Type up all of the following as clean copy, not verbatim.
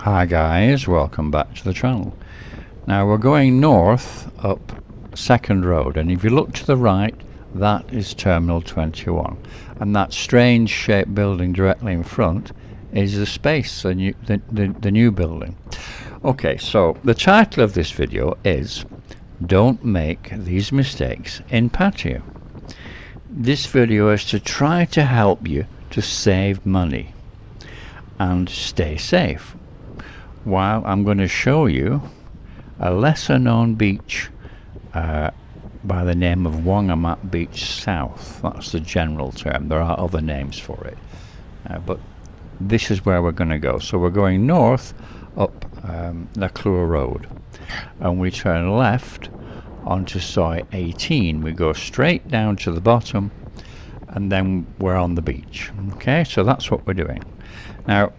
Hi guys, welcome back to the channel. Now we're going north up Second Road, and if you look to the right, that is Terminal 21, and that strange shaped building directly in front is the space, the new building. Okay, so the title of this video is Don't Make These Mistakes in Pattaya. This video is to try to help you to save money and stay safe, while I'm going to show you a lesser known beach by the name of Wongamat Beach South. That's the general term. There are other names for it, but this is where we're going to go. So we're going north up Laklua Road, and we turn left onto Soi 18. We go straight down to the bottom, and then we're on the beach. Okay, so that's what we're doing. Now,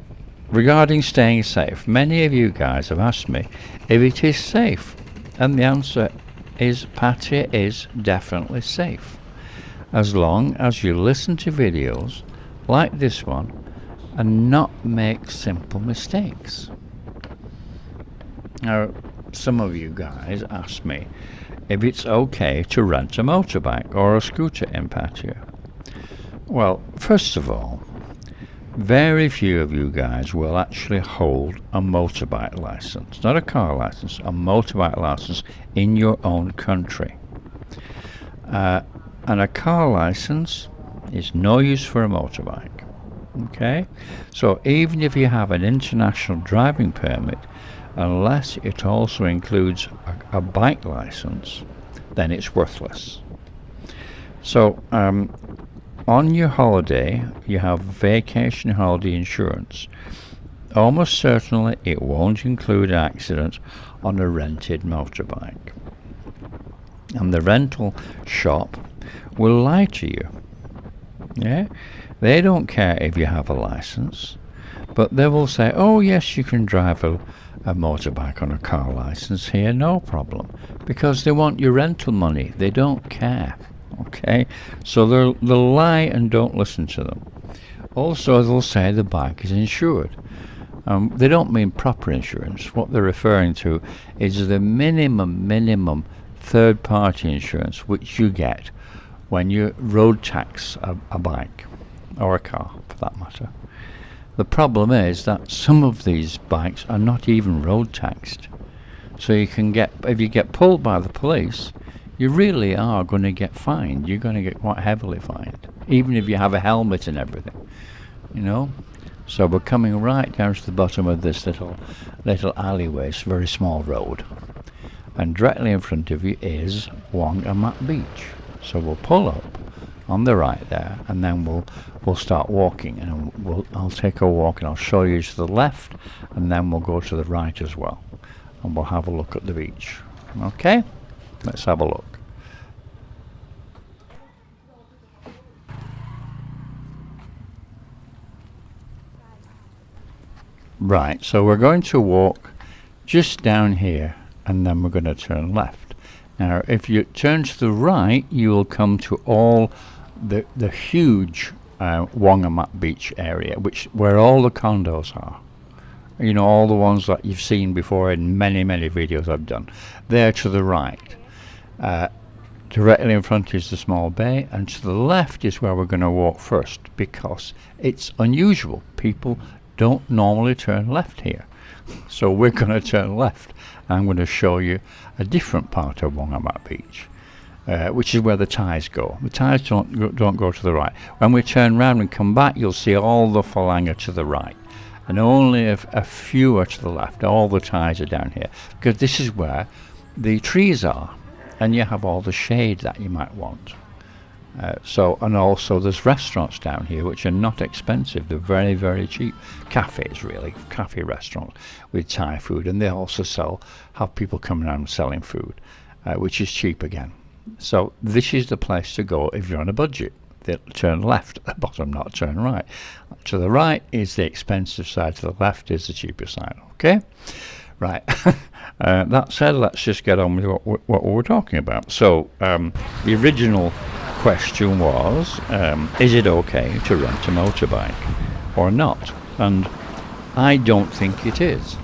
regarding staying safe, many of you guys have asked me if it is safe, and the answer is Pattaya is definitely safe, as long as you listen to videos like this one and not make simple mistakes. Now, some of you guys ask me if it's okay to rent a motorbike or a scooter in Pattaya. Well, first of all, very few of you guys will actually hold a motorbike license, not a car license, a motorbike license in your own country. And a car license is no use for a motorbike. Okay, so even if you have an international driving permit, unless it also includes a bike license, then it's worthless. So on your holiday, you have vacation holiday insurance. Almost certainly it won't include accidents on a rented motorbike, and the rental shop will lie to you. Yeah, they don't care if you have a license, but they will say, oh yes, you can drive a motorbike on a car license here, no problem, because they want your rental money. They don't care. Okay, so they'll lie, and don't listen to them. Also, they'll say the bike is insured. They don't mean proper insurance. What they're referring to is the minimum third-party insurance which you get when you road tax a bike, or a car for that matter. The problem is that some of these bikes are not even road taxed, so you can get, if you get pulled by the police, you really are going to get fined. You're going to get quite heavily fined, even if you have a helmet and everything, you know. So we're coming right down to the bottom of this little alleyway. It's a very small road, and directly in front of you is Wongamat Beach. So we'll pull up on the right there, and then we'll start walking, and I'll take a walk, and I'll show you to the left, and then we'll go to the right as well, and we'll have a look at the beach. Okay, let's have a look. Right, so we're going to walk just down here, and then we're going to turn left. Now, if you turn to the right, you will come to all the huge Wongamat Beach area, where all the condos are. You know, all the ones that you've seen before in many videos I've done. There to the right. Directly in front is the small bay, and to the left is where we're going to walk first, because it's unusual. People don't normally turn left here, so we're going to turn left. I'm going to show you a different part of Wongamat Beach, which is where the Thais go. The Thais don't go to the right. When we turn round and come back, you'll see all the Falanga to the right, and only a few are to the left. All the Thais are down here, because this is where the trees are, and you have all the shade that you might want. And also there's restaurants down here which are not expensive. They're very cheap. Cafes, really, cafe restaurants with Thai food, and they also have people coming around and selling food, which is cheap again. So this is the place to go if you're on a budget. Turn left at the bottom, not turn right. To the right is the expensive side, to the left is the cheaper side. Okay, right. That said, let's just get on with what we're talking about. So the original question was, is it okay to rent a motorbike or not? And I don't think it is.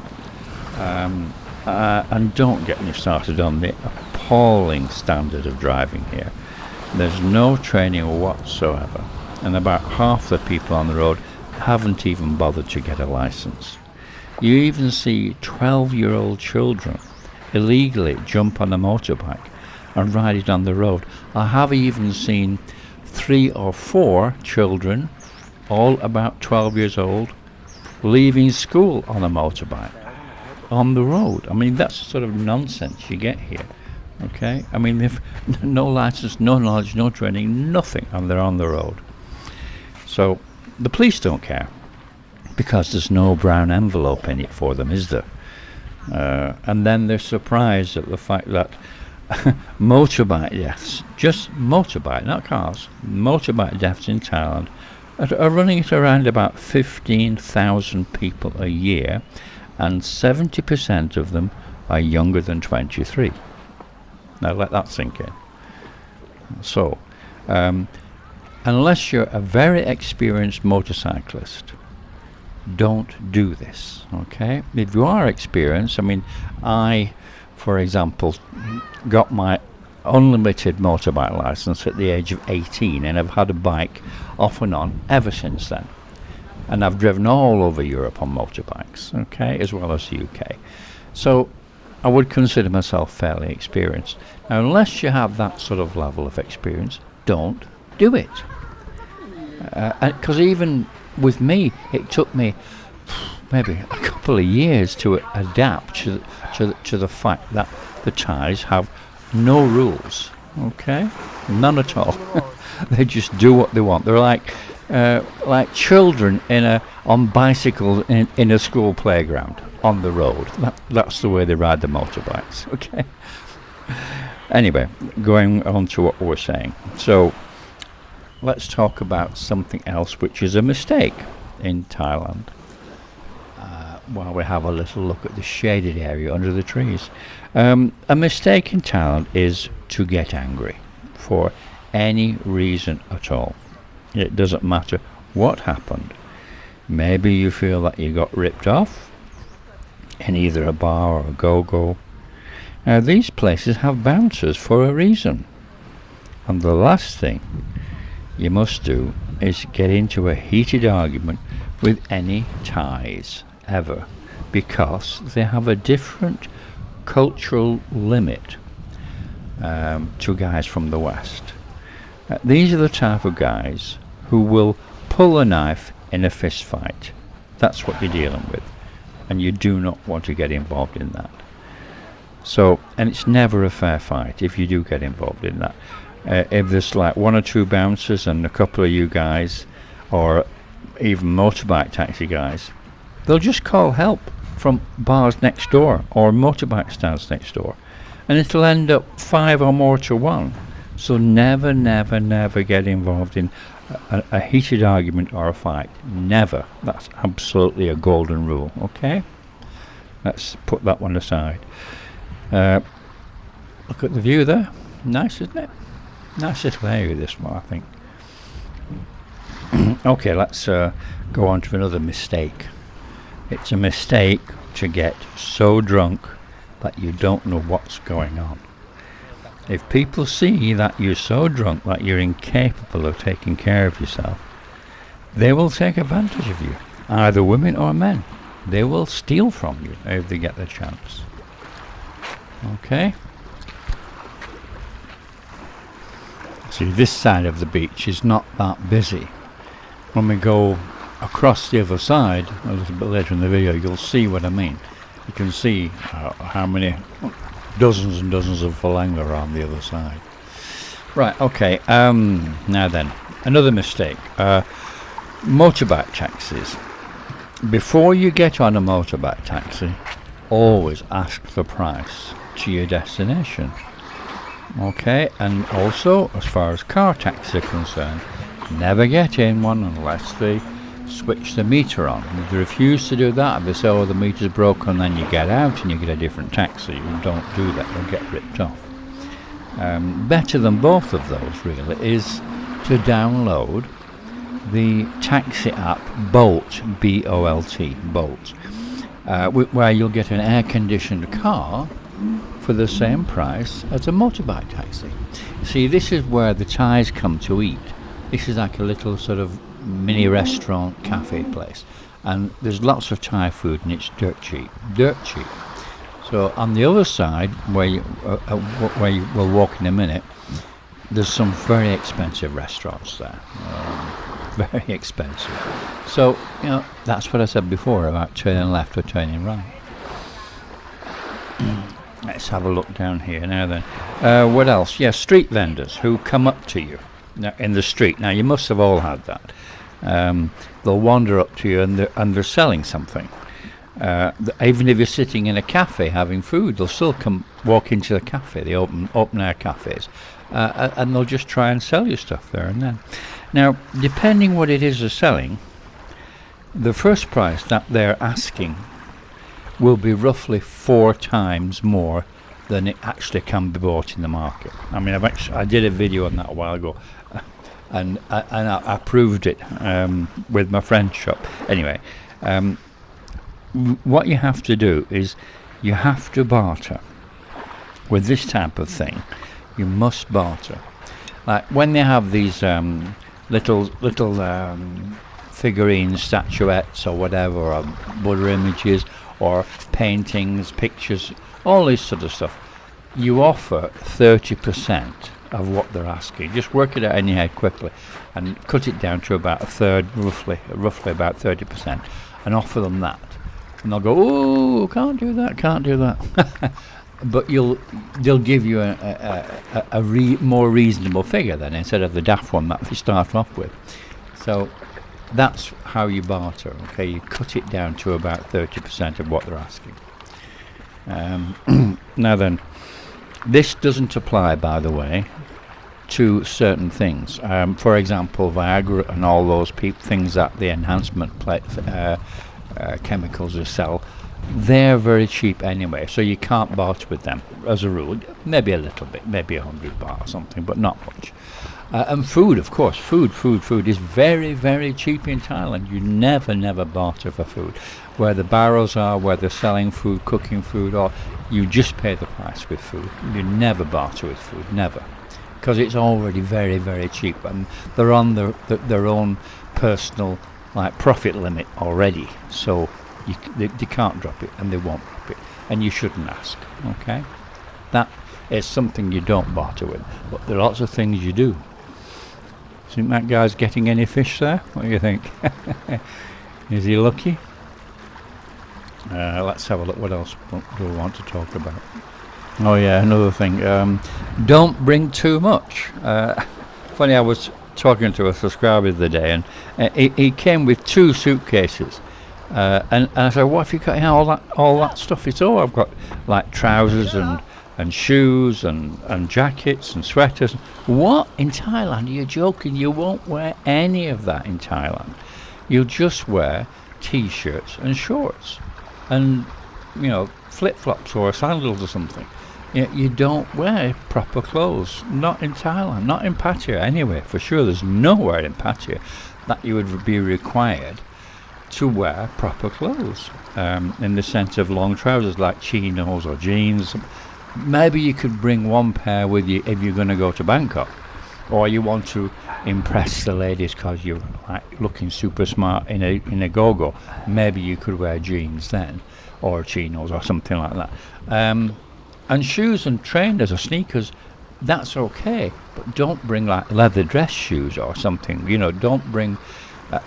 And don't get me started on the appalling standard of driving here. There's no training whatsoever, and about half the people on the road haven't even bothered to get a license. You even see 12-year-old children illegally jump on a motorbike and ride it on the road. I have even seen 3 or 4 children, all about 12 years old, leaving school on a motorbike on the road. I mean, that's the sort of nonsense you get here. Okay, I mean, if no license, no knowledge, no training, nothing, and they're on the road. So the police don't care, because there's no brown envelope in it for them, is there? And then they're surprised at the fact that motorbike deaths, just motorbike, not cars, motorbike deaths in Thailand are running at around about 15,000 people a year, and 70% of them are younger than 23. Now let that sink in. So, unless you're a very experienced motorcyclist, don't do this, okay? If you are experienced, I mean, I, for example, got my unlimited motorbike license at the age of 18, and I've had a bike off and on ever since then. And I've driven all over Europe on motorbikes, okay, as well as the UK. So I would consider myself fairly experienced. Now, unless you have that sort of level of experience, don't do it. Because even with me, it took me maybe a couple of years to adapt to the fact that the Thais have no rules, okay? None at all. They just do what they want. They're like children on bicycles in a school playground on the road. That's the way they ride the motorbikes, okay? Anyway, going on to what we're saying. So let's talk about something else which is a mistake in Thailand. While we have a little look at the shaded area under the trees. A mistake in Thailand is to get angry for any reason at all. It doesn't matter what happened. Maybe you feel that you got ripped off in either a bar or a go-go. Now these places have bouncers for a reason. And the last thing you must do is get into a heated argument with any Thais ever, because they have a different cultural limit to guys from the West. These are the type of guys who will pull a knife in a fist fight. That's what you're dealing with, and you do not want to get involved in that. So, and it's never a fair fight if you do get involved in that. If there's like 1 or 2 bouncers and a couple of you guys, or even motorbike taxi guys, they'll just call help from bars next door or motorbike stands next door, and it'll end up 5 or more to 1. So never, never, never get involved in a heated argument or a fight. Never. That's absolutely a golden rule, okay? Let's put that one aside. Look at the view there. Nice, isn't it? Nice little area, this one, I think. Okay, let's go on to another mistake. It's a mistake to get so drunk that you don't know what's going on. If people see that you're so drunk that you're incapable of taking care of yourself, they will take advantage of you, either women or men. They will steal from you if they get the chance. Okay? See, this side of the beach is not that busy. When we go across the other side, a little bit later in the video, you'll see what I mean. You can see how many dozens and dozens of Falanga are on the other side. Right, okay, now then, another mistake. Motorbike taxis. Before you get on a motorbike taxi, always ask the price to your destination. Okay, and also, as far as car taxis are concerned, never get in one unless they switch the meter on. If they refuse to do that, if they say, oh, the meter's broken, then you get out and you get a different taxi. You don't do that, you'll get ripped off. Better than both of those, really, is to download the taxi app Bolt, B-O-L-T, Bolt, where you'll get an air-conditioned car for the same price as a motorbike taxi. See, this is where the Thais come to eat. This is like a little sort of mini restaurant, cafe place, and there's lots of Thai food, and it's dirt cheap, dirt cheap. So on the other side, where you will walk in a minute, there's some very expensive restaurants there, very expensive. So that's what I said before about turning left or turning right. Let's have a look down here now then. What else? Yeah, street vendors who come up to you in the street. Now you must have all had that. They'll wander up to you and they're selling something. Even if you're sitting in a cafe having food, they'll still walk into the cafe, the open air cafes, and they'll just try and sell you stuff there and then. Now, depending what it is they're selling, the first price that they're asking will be roughly 4 times more than it actually can be bought in the market. I mean, I did a video on that a while ago, and I proved it with my friend's shop. Anyway, what you have to do is you have to barter. With this type of thing, you must barter. Like when they have these little figurines, statuettes or whatever, or Buddha images or paintings, pictures, all this sort of stuff, you offer 30% of what they're asking. Just work it out in your head quickly and cut it down to about a third, roughly about 30%, and offer them that. And they'll go, oh, can't do that. But they'll give you a more reasonable figure then, instead of the daft one that you start off with. So that's how you barter. Okay, you cut it down to about 30% of what they're asking. Now then, this doesn't apply, by the way, to certain things. For example, Viagra and all those things that the enhancement chemicals they sell, they're very cheap anyway, so you can't barter with them as a rule. Maybe a little bit, maybe 100 baht or something, but not much. And food, of course, food is very, very cheap in Thailand. You never barter for food. Where the barrows are, where they're selling food, cooking food, or you just pay the price with food. You never barter with food, never, because it's already very, very cheap, and they're on their own personal profit limit already. So they can't drop it, and they won't drop it, and you shouldn't ask. Okay, that is something you don't barter with. But there are lots of things you do. Think that guy's getting any fish there? What do you think? Is he lucky? Let's have a look. What else do we want to talk about? Oh yeah, another thing. Don't bring too much. Funny, I was talking to a subscriber the other day, and he came with 2 suitcases. And I said, what have you got? All that stuff. It's all I've got, like trousers and shoes and jackets and sweaters. What? In Thailand? Are you joking? You won't wear any of that in Thailand. You'll just wear t-shirts and shorts and flip-flops or sandals or something. You don't wear proper clothes. Not in Thailand. Not in Pattaya anyway, for sure. There's nowhere in Pattaya that you would be required to wear proper clothes, in the sense of long trousers like chinos or jeans. Maybe you could bring 1 pair with you if you're going to go to Bangkok, or you want to impress the ladies because you're looking super smart in a go-go. Maybe you could wear jeans then, or chinos or something like that. And shoes and trainers or sneakers, that's okay, but don't bring leather dress shoes or something. Don't bring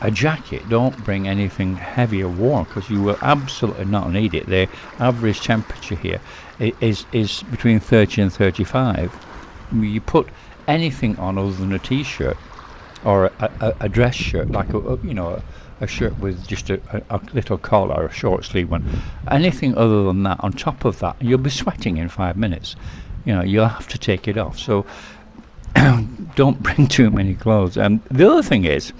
a jacket. Don't bring anything heavy or warm, because you will absolutely not need it. The average temperature here is between 30 and 35. You put anything on other than a t-shirt or a dress shirt, like a shirt with just a little collar or a short sleeve one, anything other than that, on top of that, you'll be sweating in 5 minutes. You'll have to take it off. So don't bring too many clothes. The other thing is,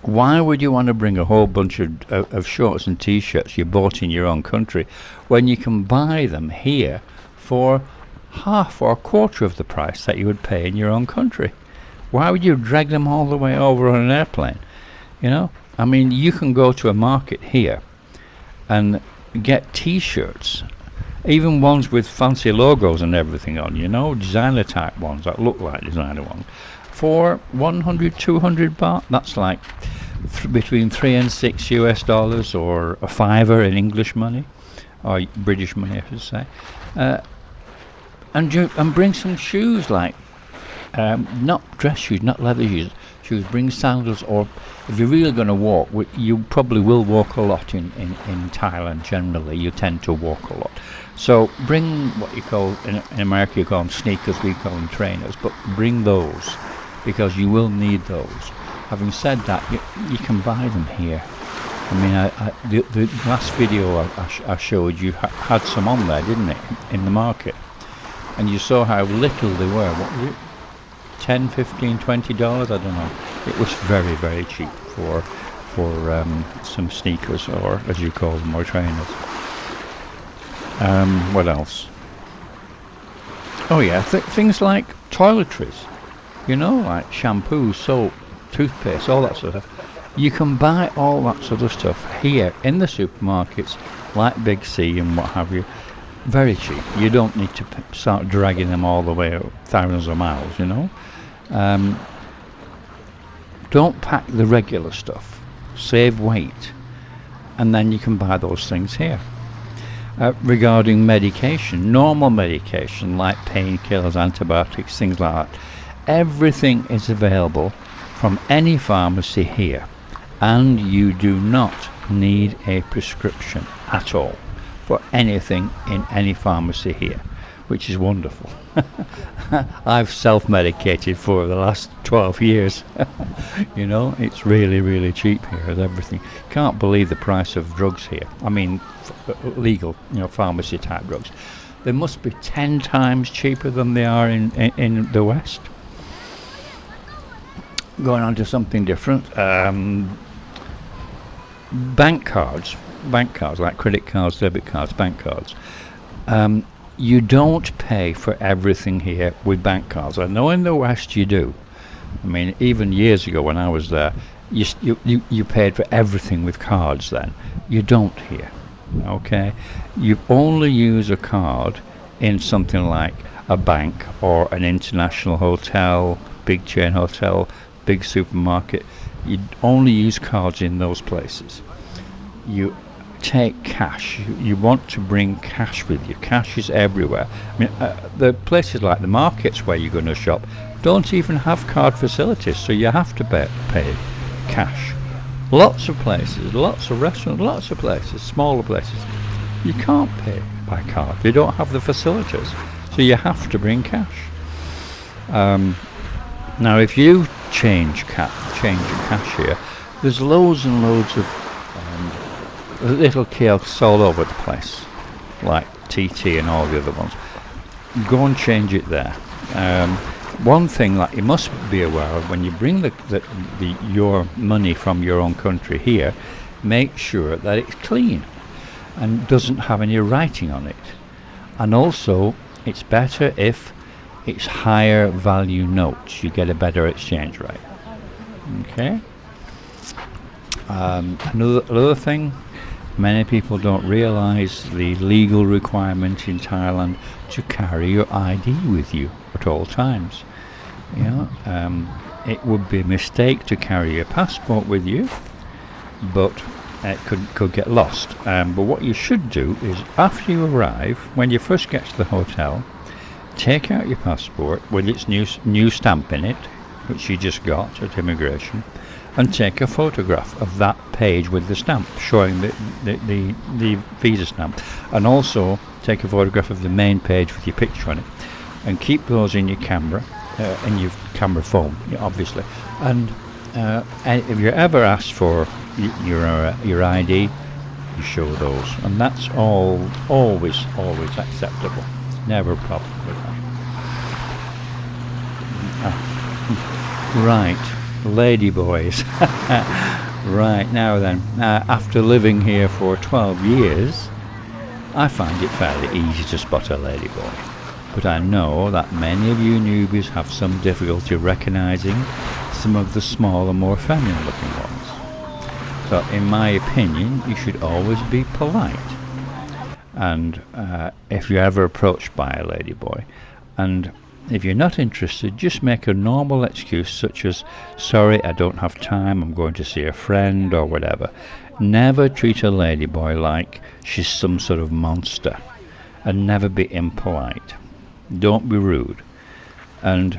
why would you want to bring a whole bunch of shorts and t-shirts you bought in your own country when you can buy them here for half or a quarter of the price that you would pay in your own country? Why would you drag them all the way over on an airplane? You know, I mean, you can go to a market here and get T-shirts, even ones with fancy logos and everything on, you know, designer type ones that look like designer ones, for 100, 200 baht. That's like between $3 and $6 or a fiver in English money, or British money, I should say. And bring some shoes, like not dress shoes, not leather shoes. Bring sandals, or if you're really going to walk, you probably will walk a lot in Thailand. Generally, you tend to walk a lot. So bring what you call, in America you call them sneakers, we call them trainers, but bring those, because you will need those. Having said that, you can buy them here. I mean, the last video I showed you had some on there, didn't it, in the market? And you saw how little they were. What was it? $10, $15, $20? I don't know. It was very, very cheap for some sneakers, or as you call them, or trainers. What else? Oh yeah, things like toiletries. You know, like shampoo, soap, toothpaste, all that sort of stuff. You can buy all that sort of stuff here in the supermarkets, like Big C and what have you. Very cheap. You don't need to start dragging them all the way thousands of miles, you know. Don't pack the regular stuff. Save weight, and then you can buy those things here. Regarding medication, normal medication like painkillers, antibiotics, things like that, everything is available from any pharmacy here, and you do not need a prescription at all for anything in any pharmacy here, which is wonderful. I've self-medicated for the last 12 years. You know, it's really, really cheap here with everything. Can't believe the price of drugs here. I mean, legal, you know, pharmacy type drugs. They must be 10 times cheaper than they are in the West. Going on to something different. Bank cards like credit cards, debit cards, bank cards. You don't pay for everything here with bank cards. I know in the West you do. I mean, even years ago when I was there, you paid for everything with cards then. You don't here, okay? You only use a card in something like a bank or an international hotel, big chain hotel, big supermarket. You only use cards in those places. You take cash. You want to bring cash with you. Cash is everywhere. I mean, the places like the markets where you're going to shop don't even have card facilities, so you have to pay cash. Lots of places, lots of restaurants, lots of places, smaller places, you can't pay by card. They don't have the facilities, so you have to bring cash. Now, if you change your cash here, there's loads and loads of little kiosks all over the place, like TT and all the other ones. Go and change it there. One thing that you must be aware of when you bring your money from your own country here, make sure that it's clean and doesn't have any writing on it. And also, it's better if it's higher value notes. You get a better exchange rate. Okay. Another thing, many people don't realize the legal requirement in Thailand to carry your ID with you at all times. You know, it would be a mistake to carry your passport with you, but it could get lost. But what you should do is, after you arrive, when you first get to the hotel, take out your passport with its new stamp in it, which you just got at immigration, and take a photograph of that page with the stamp showing the visa stamp, and also take a photograph of the main page with your picture on it, and keep those in your camera, in your camera phone, obviously. And if you're ever asked for your ID, you show those, and that's always acceptable. Never a problem with that. Right. Ladyboys. Right, now then, after living here for 12 years, I find it fairly easy to spot a ladyboy. but I know that many of you newbies have some difficulty recognizing some of the smaller, more feminine looking ones. So in my opinion, you should always be polite. And if you're ever approached by a ladyboy, and if you're not interested, just make a normal excuse such as, sorry, I don't have time, I'm going to see a friend, or whatever. Never treat a ladyboy like she's some sort of monster, and never be impolite. Don't be rude, and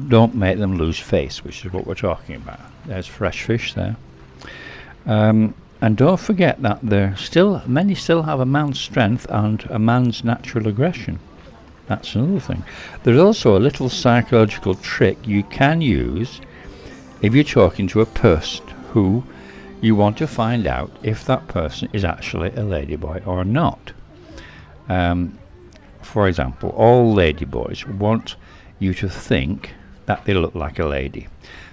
don't make them lose face, which is what we're talking about. There's fresh fish there. And don't forget that many still have a man's strength and a man's natural aggression. That's another thing. There's also a little psychological trick you can use if you're talking to a person who you want to find out if that person is actually a ladyboy or not. For example, all ladyboys want you to think that they look like a lady.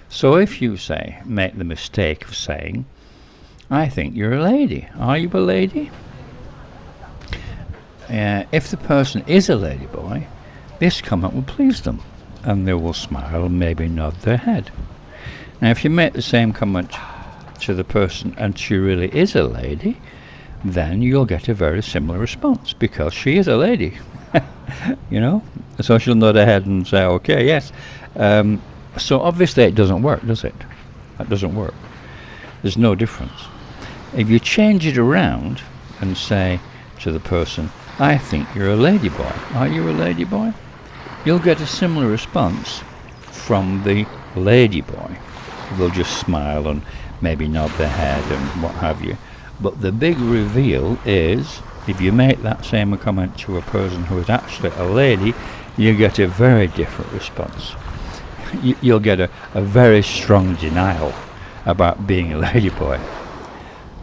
So if you make the mistake of saying, I think you're a lady. Are you a lady? If the person is a ladyboy, this comment will please them, and they will smile and maybe nod their head. Now if you make the same comment to the person and she really is a lady, then you'll get a very similar response, because she is a lady. You know, so she'll nod her head and say, okay, yes. So obviously it doesn't work, does it? That doesn't work. There's no difference. If you change it around and say to the person, I think you're a ladyboy. Are you a ladyboy? You'll get a similar response from the ladyboy. They'll just smile and maybe nod their head and what have you. But the big reveal is, if you make that same comment to a person who is actually a lady, you get a very different response. You'll get a very strong denial about being a ladyboy.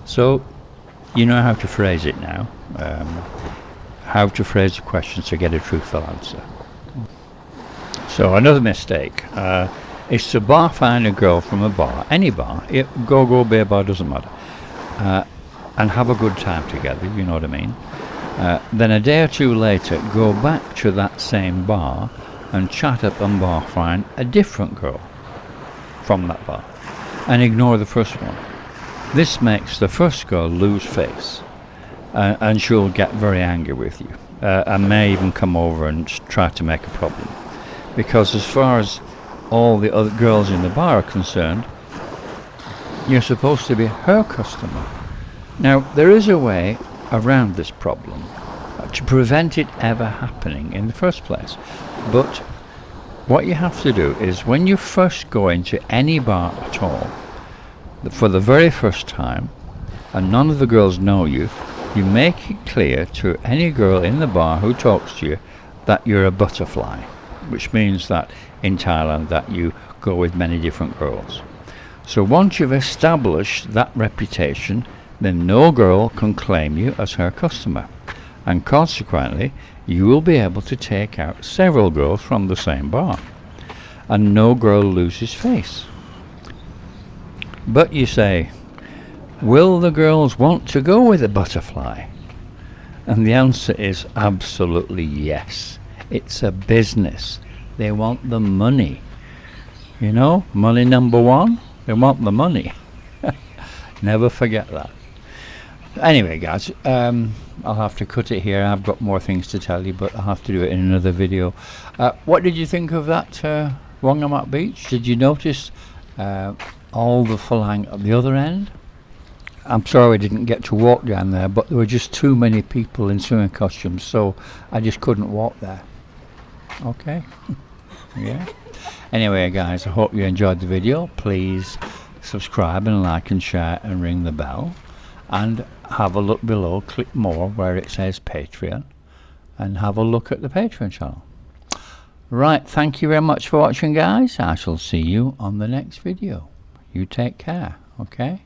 So you know how to phrase it now, how to phrase the question to get a truthful answer. So another mistake is to bar find a girl from a bar, any bar, go beer bar, doesn't matter, and have a good time together, you know what I mean. Then a day or two later go back to that same bar and chat up and bar find a different girl from that bar and ignore the first one. This makes the first girl lose face, and she'll get very angry with you, and may even come over and try to make a problem, because as far as all the other girls in the bar are concerned, you're supposed to be her customer. Now there is a way around this problem to prevent it ever happening in the first place, but what you have to do is, when you first go into any bar at all, for the very first time, and none of the girls know you, you make it clear to any girl in the bar who talks to you that you're a butterfly, which means that in Thailand that you go with many different girls. So once you've established that reputation, then no girl can claim you as her customer, and consequently you will be able to take out several girls from the same bar, and no girl loses face. But you say, will the girls want to go with a butterfly? And the answer is absolutely yes. It's a business. They want the money. You know, money number one, they want the money. Never forget that. Anyway guys, I'll have to cut it here. I've got more things to tell you, but I'll have to do it in another video. What did you think of that Wongamat beach? Did you notice all the phalang at the other end? I'm sorry I didn't get to walk down there, but there were just too many people in swimming costumes, so I just couldn't walk there. Okay. Yeah. Anyway guys, I hope you enjoyed the video. Please subscribe and like and share and ring the bell, and have a look below, click more where it says Patreon, and have a look at the Patreon channel. Right, thank you very much for watching guys. I shall see you on the next video. You take care, okay?